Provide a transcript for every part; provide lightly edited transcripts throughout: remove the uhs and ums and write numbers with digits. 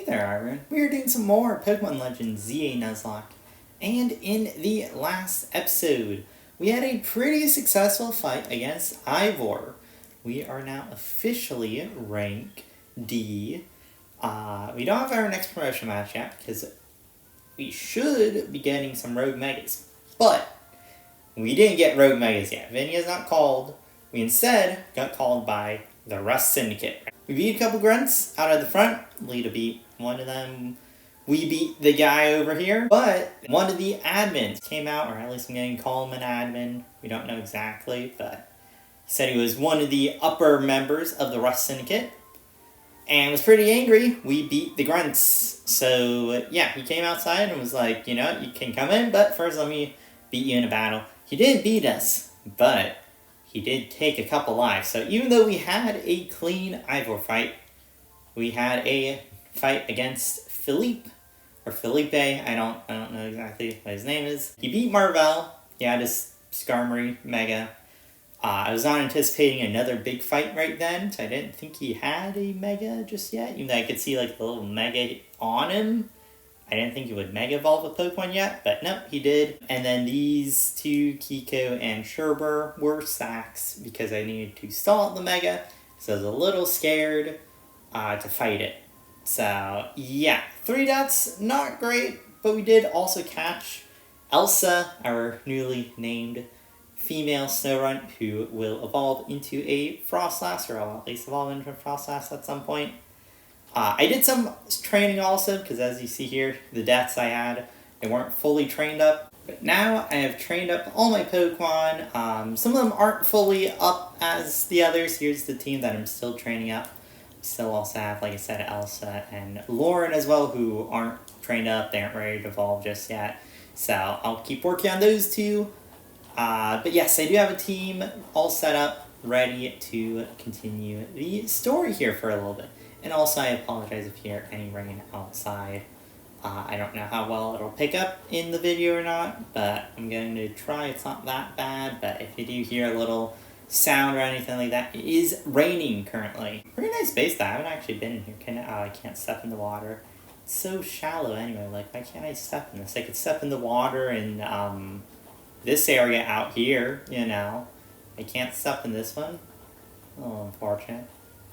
there, Iron. We are doing some more Pokemon Legends ZA Nuzlocke. And in the last episode, we had a pretty successful fight against Ivor. We are now officially rank D. We don't have our next promotion match yet, because we should be getting some Rogue Megas. But we didn't get Rogue Megas yet. Vinny is not called. We instead got called by the Rust Syndicate. We beat a couple grunts out of the front. Lita beat one of them. We beat the guy over here. But one of the admins came out, or at least I'm going to call him an admin. We don't know exactly, but he said he was one of the upper members of the Rust Syndicate. And was pretty angry. We beat the grunts. So yeah, he came outside and was like, you know, you can come in, but first let me beat you in a battle. He didn't beat us, but he did take a couple lives. So even though we had a clean Ivor fight, we had a fight against Philippe, or Felipe, I don't know exactly what his name is. He beat Marvell. He had his Skarmory Mega. I was not anticipating another big fight right then, so I didn't think he had a Mega just yet. Even though I could see like the little Mega on him. I didn't think he would Mega Evolve a Pokemon yet, but no, he did. And then these two, Kiko and Sherber, were sacks because I needed to stall out the Mega, so I was a little scared to fight it. So yeah, 3 deaths, not great, but we did also catch Elsa, our newly named female Snorunt, who will evolve into a Frostlass, or I'll at least evolve into a Frostlass at some point. I did some training also, because as you see here, the deaths I had, they weren't fully trained up. But now I have trained up all my Pokemon. Some of them aren't fully up as the others. Here's the team that I'm still training up. We still also have, like I said, Elsa and Lauren as well, who aren't trained up. They aren't ready to evolve just yet. So I'll keep working on those two. But yes, I do have a team all set up, ready to continue the story here for a little bit. And also, I apologize if you hear any rain outside. I don't know how well it'll pick up in the video or not, but I'm going to try. It's not that bad, but if you do hear a little sound or anything like that, it is raining currently. Pretty nice base though. I haven't actually been in here. I can't step in the water. It's so shallow anyway. Like, why can't I step in this? I could step in the water in this area out here, you know. I can't step in this one. Oh, unfortunate.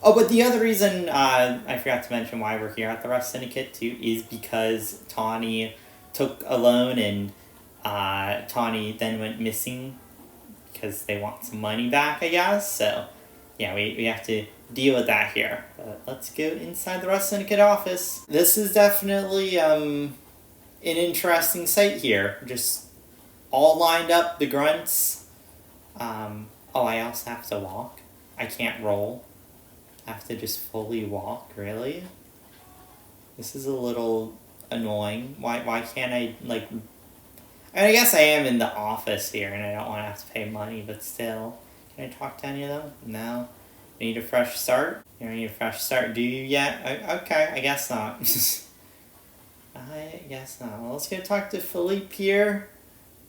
Oh, but the other reason I forgot to mention why we're here at the Rust Syndicate, too, is because Tawny took a loan and Tawny then went missing because they want some money back, I guess. So, yeah, we have to deal with that here. But let's go inside the Rust Syndicate office. This is definitely an interesting sight here. Just all lined up, the grunts. Oh, I also have to walk. I can't roll. I have to just fully walk, really? This is a little annoying. Why can't I, like... I guess I am in the office here, and I don't want to have to pay money, but still. Can I talk to any of them? No? Need a fresh start? You don't need a fresh start, do you yet? Okay, I guess not. I guess not. Well, let's go talk to Philippe here.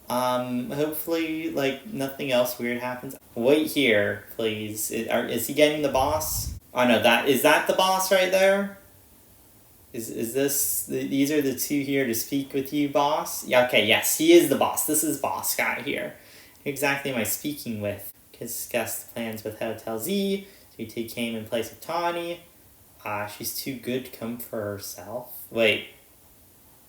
Hopefully, like, nothing else weird happens. Wait here, please. Is he getting the boss? Oh no, is that the boss right there? Is this, these are the two here to speak with you, boss? Yeah, okay, yes, he is the boss. This is boss guy here. Who exactly am I speaking with? Discuss the plans with Hotel Z. So he came in place of Tawny. She's too good to come for herself. Wait,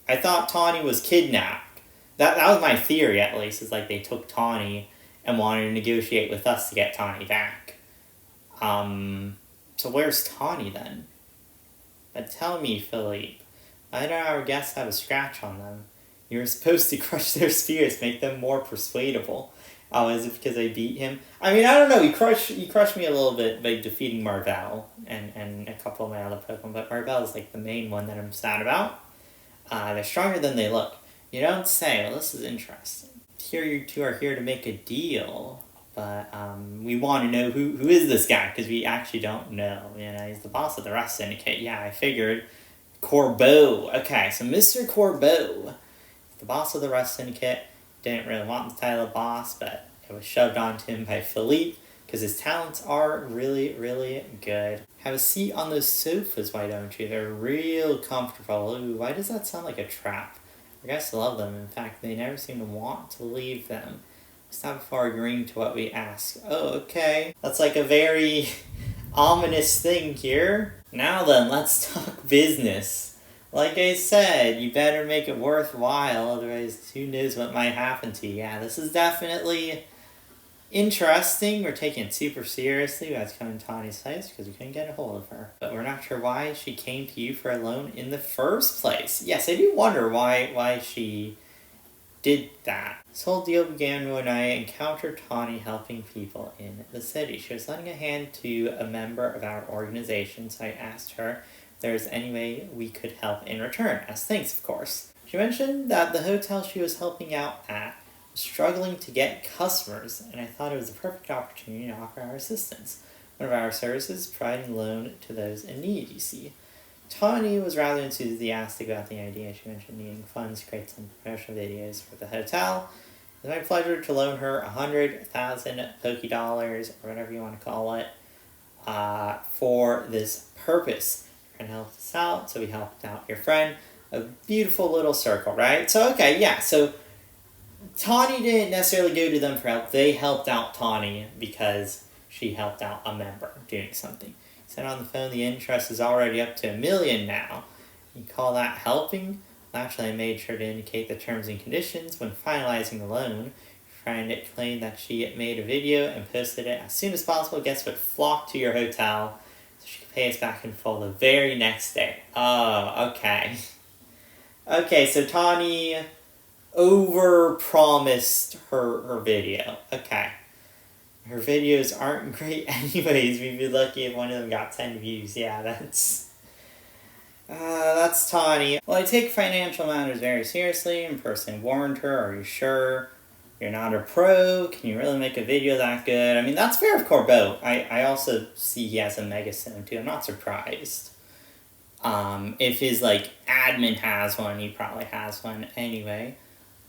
I thought Tawny was kidnapped. That was my theory, at least, is like they took Tawny and wanted to negotiate with us to get Tawny back. So where's Tawny then? But tell me, Philippe. Why don't our guests have a scratch on them? You were supposed to crush their spirits, make them more persuadable. Oh, is it because I beat him? I mean, I don't know. He crushed me a little bit by defeating Marvell and a couple of my other Pokemon, but Marvell is like the main one that I'm sad about. They're stronger than they look. You don't say. Well, this is interesting. Here you two are here to make a deal. But we want to know who is this guy, because we actually don't know. You know, he's the boss of the Rust Syndicate. Yeah, I figured. Corbeau. Okay, so Mr. Corbeau, the boss of the Rust Syndicate, didn't really want the title of boss, but it was shoved onto him by Philippe. because his talents are really, really good. Have a seat on those sofas, why don't you? They're real comfortable. Ooh, why does that sound like a trap? I guess I love them. In fact, they never seem to want to leave them. It's not before agreeing to what we ask. Oh, okay. That's like a very ominous thing here. Now then, let's talk business. Like I said, you better make it worthwhile, otherwise who knows what might happen to you. Yeah, this is definitely interesting. We're taking it super seriously. We had to come to Tawny's place because we couldn't get a hold of her. But we're not sure why she came to you for a loan in the first place. Yes, I do wonder why she did that. This whole deal began when I encountered Tawny helping people in the city. She was lending a hand to a member of our organization, so I asked her if there was any way we could help in return, as thanks, of course. She mentioned that the hotel she was helping out at struggling to get customers, and I thought it was the perfect opportunity to offer our assistance. One of our services, providing loan to those in need, you see. Tawny was rather enthusiastic about the idea. She mentioned needing funds to create some promotional videos for the hotel. It was my pleasure to loan her 100,000 Poké Dollars, or whatever you want to call it, for this purpose. And helped us out, so we helped out your friend. A beautiful little circle, right? So, okay, yeah, so Tawny didn't necessarily go to them for help. They helped out Tawny because she helped out a member doing something. He said on the phone the interest is already up to $1 million now. You call that helping? Actually, I made sure to indicate the terms and conditions when finalizing the loan. Friend claimed that she made a video and posted it as soon as possible. Guests would flock to your hotel so she could pay us back in full the very next day. Oh, okay. Okay, so Tawny over-promised her video. Okay. Her videos aren't great anyways. We'd be lucky if one of them got 10 views. Yeah, that's Tawny. Well, I take financial matters very seriously and personally warned her, are you sure? You're not a pro? Can you really make a video that good? I mean, that's fair of Corbeau. I also see he has a megaphone too. I'm not surprised. If his, admin has one, he probably has one anyway.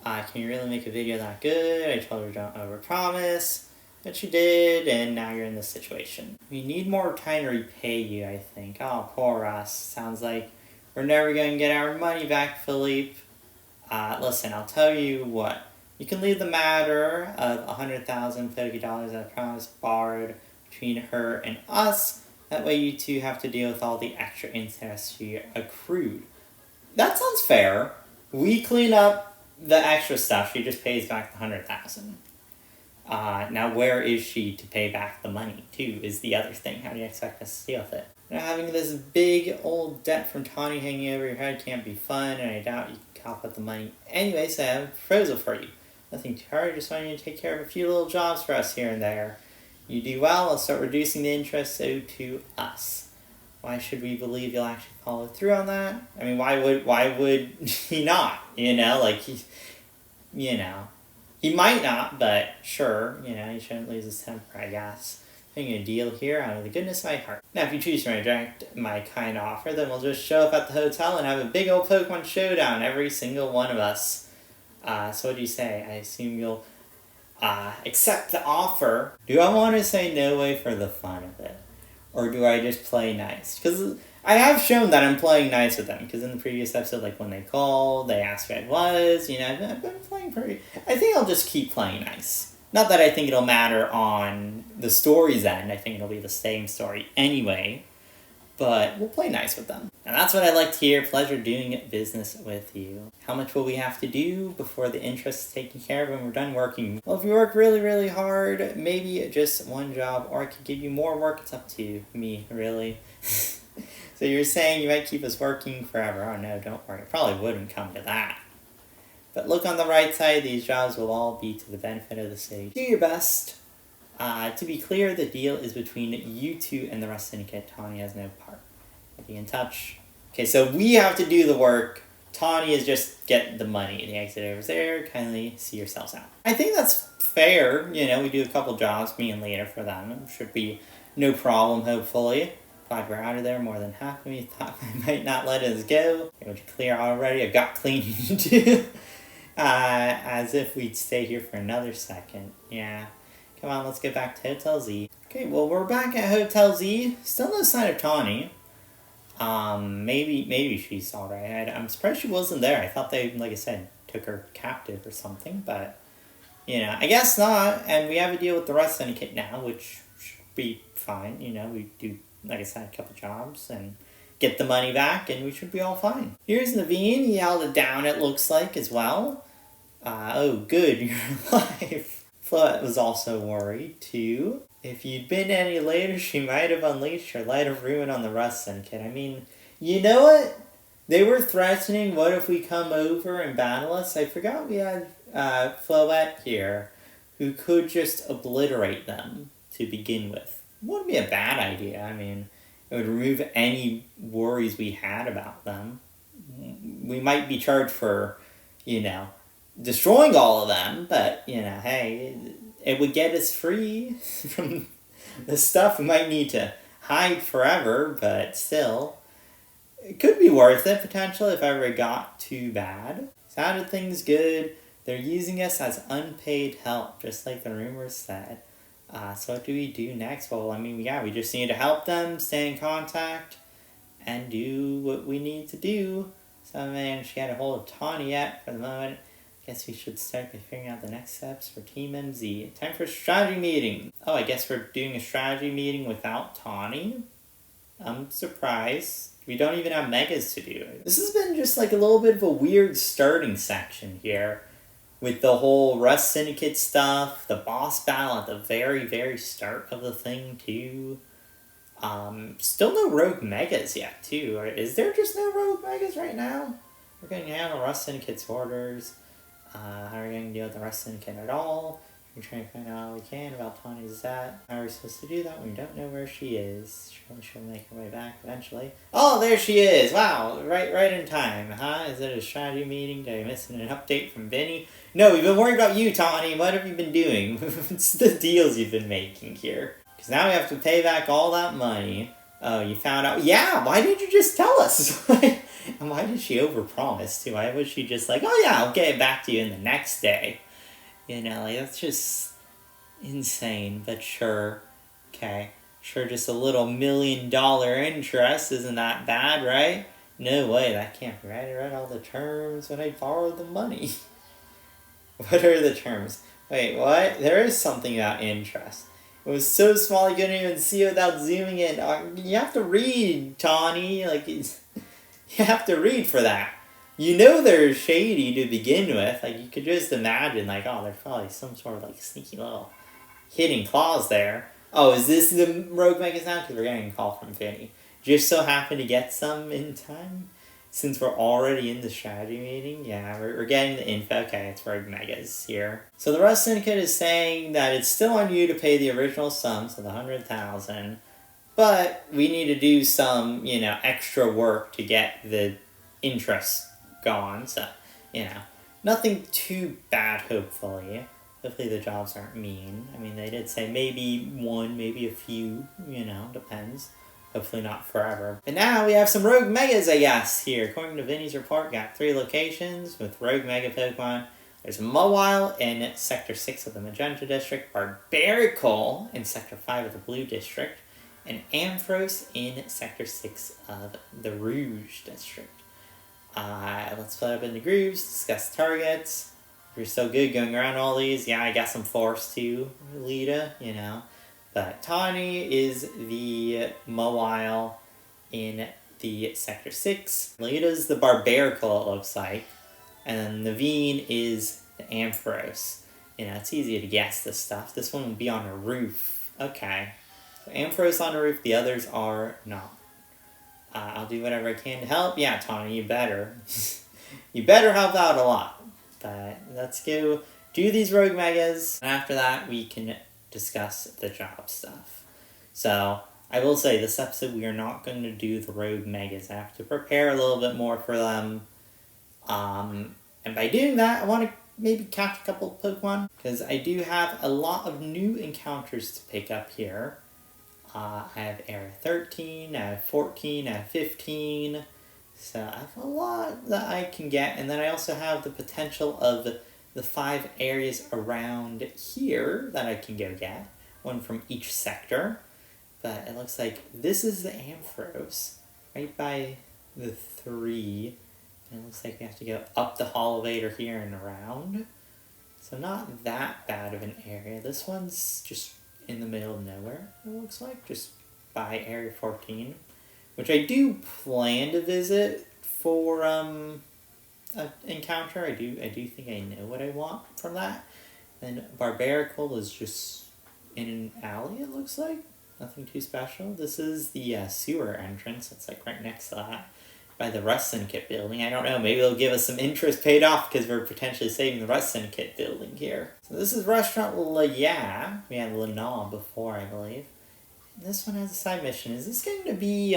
Can you really make a video that good? I told her don't overpromise. But you did, and now you're in this situation. We need more time to repay you, I think. Oh, poor us. Sounds like we're never going to get our money back, Philippe. Listen, I'll tell you what. You can leave the matter of 100,000 Poké Dollars that I promised borrowed between her and us. That way you two have to deal with all the extra interest you accrued. That sounds fair. We clean up the extra stuff. She just pays back the 100,000. Now where is she to pay back the money, too, is the other thing. How do you expect us to deal with it? Now, having this big old debt from Tawny hanging over your head can't be fun, and I doubt you can cop up the money. Anyway, so I have a proposal for you. Nothing too hard, just want you to take care of a few little jobs for us here and there. You do well, I'll start reducing the interest owed to us. Why should we believe you'll actually follow through on that? I mean, why would he not? He might not, but sure, he shouldn't lose his temper, I guess. Making a deal here out of the goodness of my heart. Now, if you choose to reject my kind offer, then we'll just show up at the hotel and have a big old Pokemon showdown, every single one of us. So what do you say? I assume you'll accept the offer. Do I want to say no way for the fun of it? Or do I just play nice? Because I have shown that I'm playing nice with them. Because in the previous episode, when they called, they asked who I was. I've been playing pretty... I think I'll just keep playing nice. Not that I think it'll matter on the story's end. I think it'll be the same story anyway. But we'll play nice with them. And that's what I like to hear. Pleasure doing business with you. How much will we have to do before the interest is taken care of and we're done working? Well, if you work really, really hard, maybe just one job, or I could give you more work. It's up to me, really. So you're saying you might keep us working forever. Oh no, don't worry. It probably wouldn't come to that. But look on the right side. These jobs will all be to the benefit of the city. Do your best. To be clear, the deal is between you two and the rest of Syndicate. Tawny has no part. I'll be in touch. Okay, so we have to do the work. Tawny is just get the money. The exit over there. Kindly see yourselves out. I think that's fair. We do a couple jobs, me and Leader, for them. It should be no problem, hopefully. Glad we're out of there. More than half of me thought I might not let us go. It was clear already. I've got cleaning to do. As if we'd stay here for another second. Yeah. Come on, let's get back to Hotel Z. Okay, well, we're back at Hotel Z. Still no sign of Tawny. Maybe she's alright. I'm surprised she wasn't there. I thought they, like I said, took her captive or something, but, you know, I guess not. And we have a deal with the Rust Syndicate now, which should be fine. You know, we do, like I said, a couple jobs and get the money back, and we should be all fine. Here's Naveen. He held it down, it looks like, as well. Oh, good, you're alive. Floette was also worried, too. If you'd been any later, she might have unleashed her light of ruin on the Rust Syndicate. I mean, you know what? They were threatening, what if we come over and battle us? I forgot we had Floette here, who could just obliterate them to begin with. Wouldn't be a bad idea. I mean, it would remove any worries we had about them. We might be charged for, you know, destroying all of them, but, you know, hey, it would get us free from the stuff we might need to hide forever, but still, it could be worth it, potentially, if ever it got too bad. Sounded things good. They're using us as unpaid help, just like the rumors said. So what do we do next? Well, I mean, yeah, we just need to help them, stay in contact, and do what we need to do. So I managed to get a hold of Tawny yet for the moment. Guess we should start by figuring out the next steps for Team MZ. Time for a strategy meeting. Oh, I guess we're doing a strategy meeting without Tawny? I'm surprised. We don't even have Megas to do it. This has been just like a little bit of a weird starting section here. With the whole Rust Syndicate stuff, the boss battle at the very, very start of the thing, too. Still no Rogue Megas yet, too. Is there just no Rogue Megas right now? We're going to handle Rust Syndicate's orders. How are we going to deal with the Rust Syndicate at all? We're trying to find out all we can about Tawny's Zat. How are we supposed to do that when we don't know where she is? Surely she'll make her way back eventually. Oh, there she is! Wow, right in time, huh? Is it a strategy meeting? Did I miss an update from Vinny? No, we've been worried about you, Tawny. What have you been doing? What's the deals you've been making here? Because now we have to pay back all that money. Oh, you found out? Yeah, why didn't you just tell us? And why did she overpromise, too? Why was she just like, oh yeah, I'll get it back to you in the next day? You know, like, that's just insane, but sure. Okay, sure, just a little $1 million interest isn't that bad, right? No way, that can't be right. I read all the terms when I borrowed the money. What are the terms? Wait, what? There is something about interest. It was so small you couldn't even see it without zooming in. You have to read, Tawny. Like, you have to read for that. You know they're shady to begin with. Like, you could just imagine, like, oh, there's probably some sort of, like, sneaky little hidden clause there. Oh, is this the Rogue Megas now? Because we're getting a call from Vinny. Just so happen to get some in time? Since we're already in the strategy meeting? Yeah, we're getting the info. Okay, it's Rogue Megas here. So the Rust Syndicate is saying that it's still on you to pay the original sum, so the $100,000. But we need to do some, you know, extra work to get the interest gone. So, you know, nothing too bad, hopefully. Hopefully the jobs aren't mean. I mean, they did say maybe one, maybe a few, you know, depends. Hopefully not forever. But now we have some Rogue Megas, I guess, here. According to Vinny's report, got 3 locations with Rogue Mega Pokemon. There's Mawile in Sector 6 of the Magenta District, Barbarical in Sector 5 of the Blue District, and Ampharos in Sector 6 of the Rouge District. Let's split up into groups, discuss targets. If you're so good going around all these, yeah, I guess I'm forced to, Lita, you know. But Tawny is the Mawile in the Sector 6. Lita's the Barbarical, it looks like. And then Naveen is the Ampharos. You know, it's easy to guess this stuff. This one will be on a roof. Okay. So Ampharos on a roof, the others are not. I'll do whatever I can to help. Yeah, Tawny, you better. You better help out a lot. But let's go do these Rogue Megas. And after that, we can discuss the job stuff. So, I will say, this episode we are not going to do the Rogue Megas. I have to prepare a little bit more for them. And by doing that, I want to maybe catch a couple of Pokemon, because I do have a lot of new encounters to pick up here. I have Area 13, I have 14, I have 15, so I have a lot that I can get, and then I also have the potential of the 5 areas around here that I can go get. One from each sector. But it looks like this is the Ampharos, right by the 3. And it looks like we have to go up the elevator here and around. So not that bad of an area. This one's just in the middle of nowhere, it looks like, just by Area 14. Which I do plan to visit for an encounter. I do think I know what I want from that. And Barbarical is just in an alley, it looks like. Nothing too special. This is the sewer entrance. It's like right next to that. By the Rust Syndicate building. I don't know, maybe they'll give us some interest paid off because we're potentially saving the Rust Syndicate building here. So this is Restaurant La Ya. We had Lana before, I believe. And this one has a side mission. Is this going to be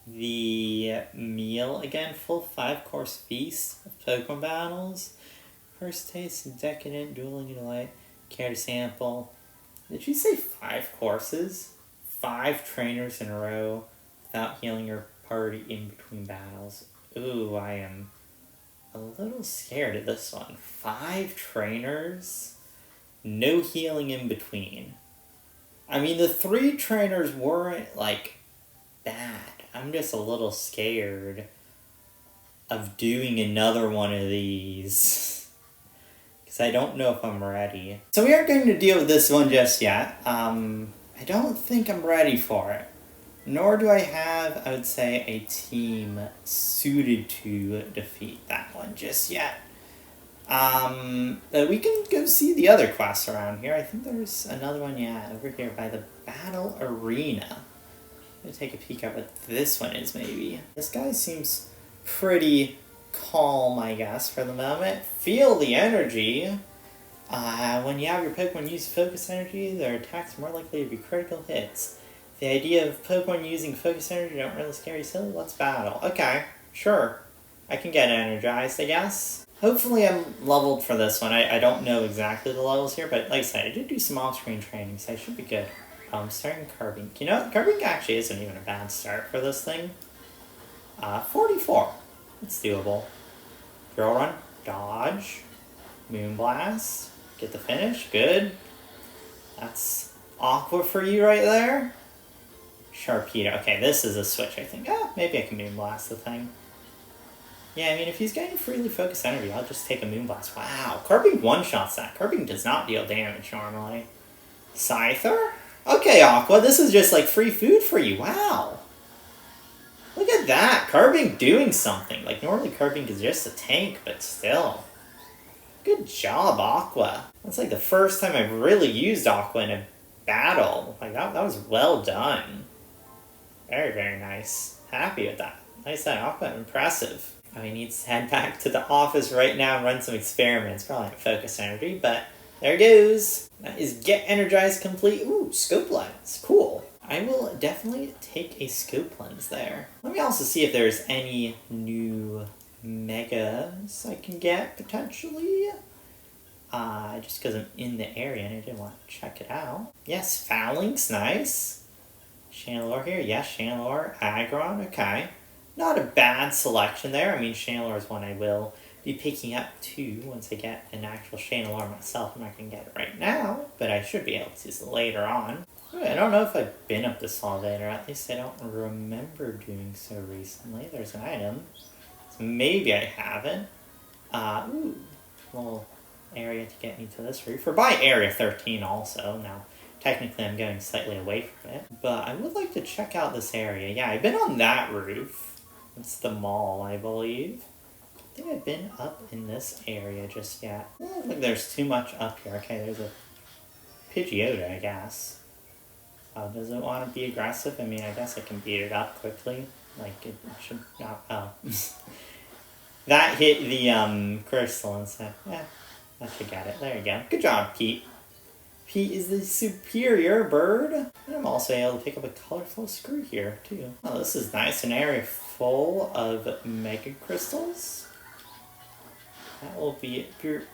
the meal again? Full 5-course feast of Pokemon battles. First taste, decadent, dueling delight, care to sample. Did you say 5 courses? 5 trainers in a row without healing your party in between battles. Ooh, I am a little scared of this one. 5 trainers, no healing in between. I mean, the 3 trainers weren't, like, bad. I'm just a little scared of doing another one of these. Because I don't know if I'm ready. So we aren't going to deal with this one just yet. I don't think I'm ready for it. Nor do I have, I would say, a team suited to defeat that one just yet. But we can go see the other quests around here. I think there's another one, yeah, over here by the Battle Arena. I'm going to take a peek at what this one is, maybe. This guy seems pretty calm, I guess, for the moment. Feel the energy. When you have your Pokemon use focus energy, their attacks are more likely to be critical hits. The idea of Pokemon using focus energy don't really scare you silly. Let's battle. Okay, sure. I can get energized, I guess. Hopefully I'm leveled for this one. I don't know exactly the levels here, but like I said, I did do some off-screen training, so I should be good. Starting Carbink. You know, Carbink actually isn't even a bad start for this thing. 44. It's doable. Drill Run. Dodge. Moonblast. Get the finish. Good. That's Aqua for you right there. Sharpedo. Okay, this is a switch, I think. Maybe I can Moonblast the thing. Yeah, I mean, if he's getting freely focused energy, I'll just take a Moonblast. Wow, Carbink one-shots that. Carbink does not deal damage normally. Scyther? Okay, Aqua, this is just like free food for you. Wow. Look at that. Carbink doing something. Like, normally Carbink is just a tank, but still. Good job, Aqua. That's like the first time I've really used Aqua in a battle. Like, that was well done. Very, very nice. Happy with that. Nice that Aqua. Impressive. Oh, he needs to head back to the office right now and run some experiments. Probably not focus energy, but there it goes. That is Get Energized complete. Ooh, Scope Lens. Cool. I will definitely take a Scope Lens there. Let me also see if there's any new Megas I can get, potentially. Just because I'm in the area and I didn't want to check it out. Yes, Phalanx. Nice. Chandelure here. Yes, Chandelure. Aggron. Okay. Not a bad selection there. I mean, Chandelure is one I will be picking up too once I get an actual Chandelure myself. I'm not going to get it right now, but I should be able to later on. I don't know if I've been up this elevator. At least I don't remember doing so recently. There's an item. So maybe I haven't. Ooh. Little area to get me to this roof. We're by Area 13 also. Now, technically I'm going slightly away from it. But I would like to check out this area. Yeah, I've been on that roof. It's the mall, I believe. I think I've been up in this area just yet. I don't think there's too much up here. Okay, there's a Pidgeotto, I guess. Does it want to be aggressive? I mean, I guess I can beat it up quickly. Like, it should not... Oh. That hit the crystal and said, yeah, I should get it. There you go. Good job, Pete. Pete is the superior bird. And I'm also able to pick up a colorful screw here, too. Oh, this is nice. An area full of Mega Crystals. That will be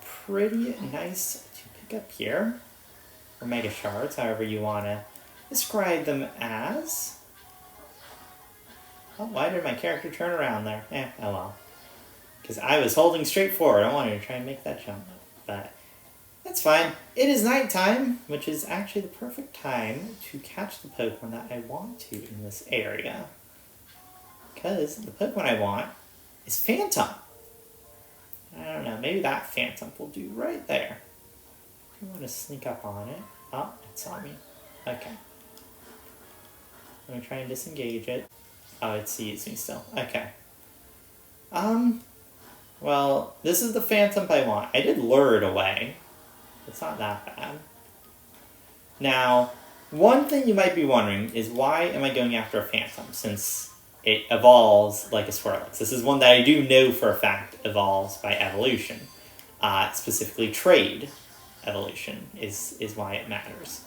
pretty nice to pick up here. Or Mega Shards, however you want to describe them as. Oh, why did my character turn around there? Oh well. Because I was holding straight forward. I wanted to try and make that jump. But that's fine. It is nighttime, which is actually the perfect time to catch the Pokemon that I want to in this area. Because the Pokemon I want is Phantom. I don't know, maybe that Phantom will do right there. I want to sneak up on it. Oh, it saw me. Okay. I'm going to try and disengage it. Oh, it sees me still. Okay. Well, this is the Phantom I want. I did lure it away. It's not that bad. Now, one thing you might be wondering is why am I going after a Phantom since it evolves like a Swirlix? This is one that I do know for a fact evolves by evolution. Specifically trade evolution is why it matters.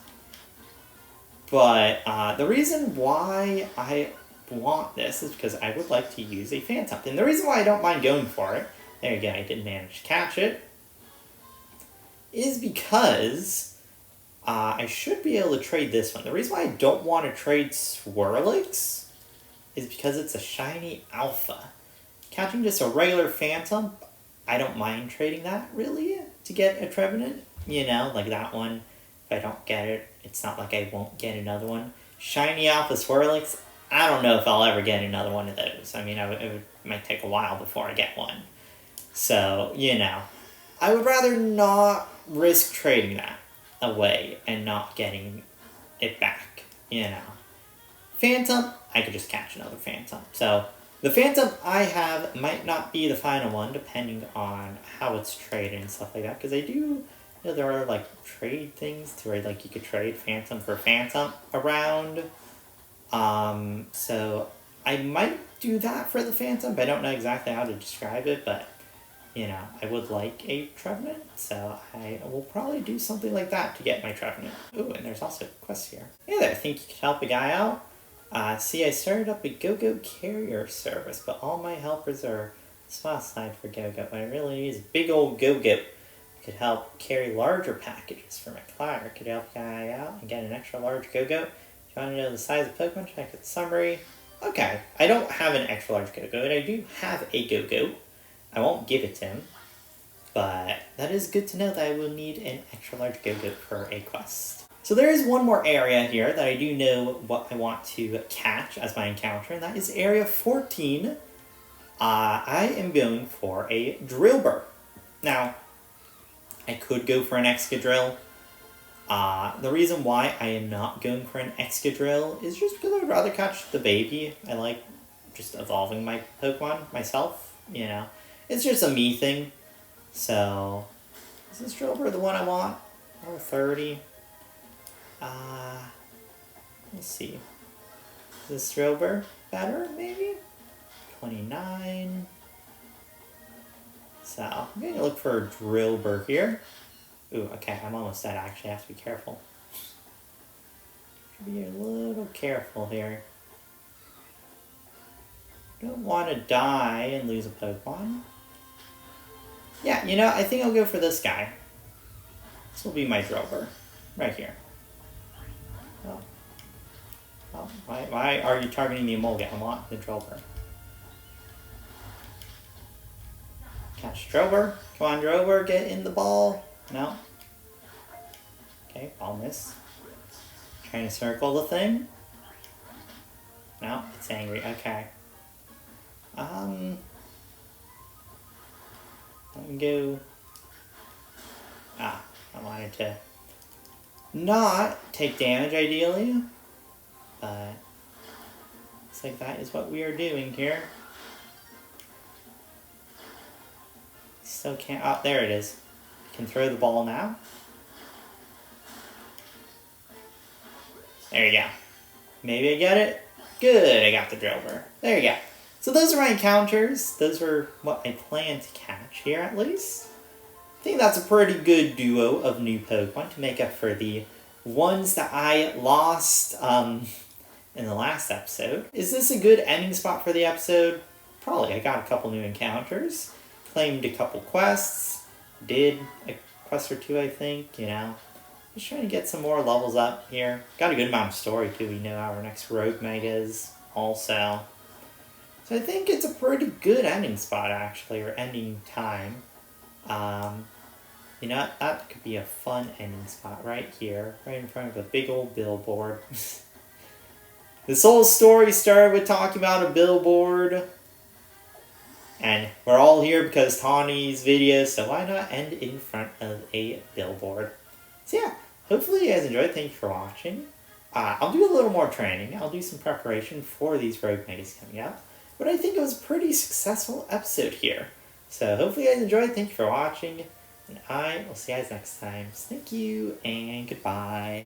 But the reason why I want this is because I would like to use a Phantom. And the reason why I don't mind going for it, there you go, I did manage to catch it, is because I should be able to trade this one. The reason why I don't want to trade Swirlix is because it's a shiny alpha. Catching just a regular Phantom, I don't mind trading that, really, to get a Trevenant. You know, like that one, if I don't get it, it's not like I won't get another one. Shiny alpha Swirlix, I don't know if I'll ever get another one of those. I mean, it might take a while before I get one. So, you know, I would rather not risk trading that away and not getting it back, you know. Phantom, I could just catch another Phantom. So, the Phantom I have might not be the final one, depending on how it's traded and stuff like that. Because I do, you know, there are, like, trade things to where, like, you could trade Phantom for Phantom around. So, I might do that for the Phantom, but I don't know exactly how to describe it, but you know, I would like a Trevenant, so I will probably do something like that to get my Trevenant. Ooh, and there's also a quest here. Hey there, think you could help a guy out? See, I started up a Go-Go carrier service, but all my helpers are spot side for Go-Go. What I really need is a big old Go-Go. Could help carry larger packages for my client. Could help a guy out and get an extra large Go-Go. If you want to know the size of Pokemon, check out the summary. Okay, I don't have an extra large Go-Go, and I do have a Go-Go. I won't give it to him, but that is good to know that I will need an extra large Go-Go for a quest. So there is one more area here that I do know what I want to catch as my encounter, and that is Area 14. I am going for a Drillbur. Now, I could go for an Excadrill. The reason why I am not going for an Excadrill is just because I would rather catch the baby. I like just evolving my Pokemon myself, you know. It's just a me thing. So, is this Drillbur the one I want? Or 30? Let's see. Is this Drillbur better, maybe? 29. So, I'm going to look for a Drillbur here. Ooh, okay, I'm almost dead. I actually have to be careful. Should be a little careful here. Don't want to die and lose a Pokemon. Yeah, you know, I think I'll go for this guy. This will be my Drillbur. Right here. Oh, why are you targeting the Emolga? I want the Drillbur. Catch Drillbur. Come on, Drillbur, get in the ball. No. Okay, ball miss. Trying to circle the thing. No, it's angry. Okay. Let me go. I wanted to not take damage ideally, but looks like that is what we are doing here. Still can't. Oh, there it is. Can throw the ball now. There you go. Maybe I get it. Good, I got the Drillbur. There you go. So those are my encounters. Those are what I plan to catch here, at least. I think that's a pretty good duo of new Pokemon to make up for the ones that I lost in the last episode. Is this a good ending spot for the episode? Probably. I got a couple new encounters. Claimed a couple quests. Did a quest or two, I think, you know. Just trying to get some more levels up here. Got a good amount of story, too. We know our next Rogue Mega is also. So I think it's a pretty good ending spot, actually, or ending time. You know, that could be a fun ending spot right here, right in front of a big old billboard. This whole story started with talking about a billboard. And we're all here because Tawny's video, so why not end in front of a billboard? So yeah, hopefully you guys enjoyed. Thank you for watching. I'll do a little more training. I'll do some preparation for these rogue megas coming out. But I think it was a pretty successful episode here. So hopefully you guys enjoyed. Thank you for watching. And I will see you guys next time. So thank you and goodbye.